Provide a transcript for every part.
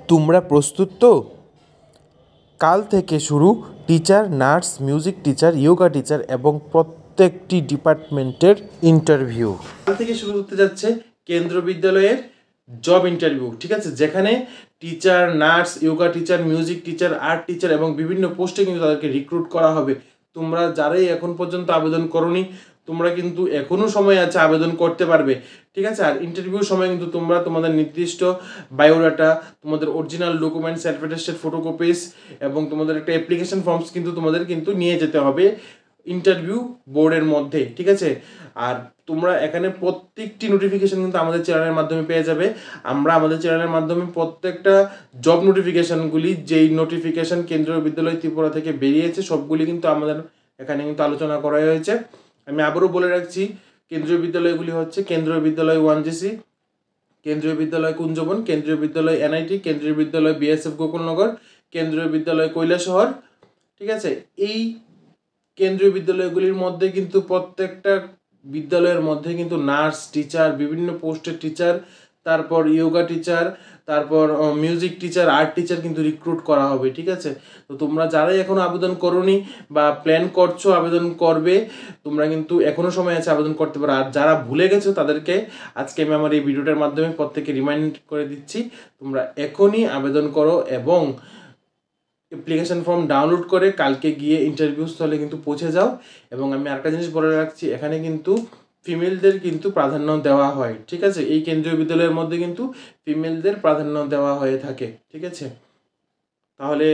তোমরা প্রস্তুত তো? কাল থেকে শুরু teacher, nurse, music teacher, yoga teacher এবং প্রত্যেকটি ডিপার্টমেন্টের ইন্টারভিউ। কাল থেকে শুরু হতে যাচ্ছে কেন্দ্রীয় বিদ্যালয়ের জব ইন্টারভিউ, ঠিক আছে, যেখানে teacher, nurse, yoga teacher, music teacher, art teacher এবং বিভিন্ন পোস্টে কিন্তু তাদেরকে রিক্রুট করা হবে। তোমরা যারাই এখন পর্যন্ত আবেদন করোনি, তোমরা কিন্তু এখনও সময় আছে, আবেদন করতে পারবে, ঠিক আছে। আর ইন্টারভিউর সময় কিন্তু তোমরা তোমাদের নির্দিষ্ট বায়োডাটা, তোমাদের original documents, self attested photocopies এবং তোমাদের একটা অ্যাপ্লিকেশন ফর্মস কিন্তু তোমাদের কিন্তু নিয়ে যেতে হবে ইন্টারভিউ বোর্ডের মধ্যে, ঠিক আছে। আর তোমরা এখানে প্রত্যেকটি নোটিফিকেশন কিন্তু আমাদের চ্যানেলের মাধ্যমে পেয়ে যাবে। আমরা আমাদের চ্যানেলের মাধ্যমে প্রত্যেকটা জব নোটিফিকেশনগুলি, যেই নোটিফিকেশন কেন্দ্রীয় বিদ্যালয় ত্রিপুরা থেকে বেরিয়েছে, সবগুলি কিন্তু আমাদের এখানে কিন্তু আলোচনা করা হয়েছে। আমি আবারও বলে রাখছি, কেন্দ্রীয় বিদ্যালয়গুলি হচ্ছে কেন্দ্রীয় বিদ্যালয় ওয়ানজিসি, কেন্দ্রীয় বিদ্যালয় কুঞ্জবন, কেন্দ্রীয় বিদ্যালয় এনআইটি, কেন্দ্রীয় বিদ্যালয় বিএসএফ গোকুলনগর, কেন্দ্রীয় বিদ্যালয় কৈলাসহর, ঠিক আছে। এই কেন্দ্রীয় বিদ্যালয়গুলির মধ্যে কিন্তু প্রত্যেকটা বিদ্যালয়ের মধ্যে কিন্তু নার্স, টিচার, বিভিন্ন পোস্টের টিচার, তারপর যোগা টিচার, তারপর মিউজিক টিচার, আর্ট টিচার কিন্তু রিক্রুট করা হবে, ঠিক আছে। তো তোমরা যারাই এখনও আবেদন করোনি বা প্ল্যান করছো আবেদন করবে, তোমরা কিন্তু এখনও সময় আছে, আবেদন করতে পারো। আর যারা ভুলে গেছো তাদেরকে আজকে আমি আমার এই ভিডিওটার মাধ্যমে প্রত্যেকে রিমাইন্ড করে দিচ্ছি, তোমরা এখনই আবেদন করো এবং অ্যাপ্লিকেশন ফর্ম ডাউনলোড করে কালকে গিয়ে ইন্টারভিউ স্থলে কিন্তু পৌঁছে যাও। এবং আমি আরেকটা জিনিস বলে রাখছি, এখানে কিন্তু ফিমেলদের কিন্তু প্রাধান্য দেওয়া হয়, ঠিক আছে। এই কেন্দ্রীয় বিদ্যালয়ের মধ্যে কিন্তু ফিমেলদের প্রাধান্য দেওয়া হয়ে থাকে, ঠিক আছে। তাহলে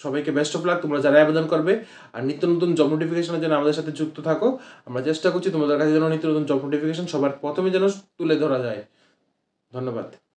সবাইকে বেস্ট অফ লাক, তোমরা যারা আবেদন করবে। আর নিত্য নতুন জব নোটিফিকেশনের জন্য আমাদের সাথে যুক্ত থাকো। আমরা চেষ্টা করছি তোমাদের কাছে যেন নিত্য নতুন জব নোটিফিকেশন সবার প্রথমে যেন তুলে ধরা যায়। ধন্যবাদ।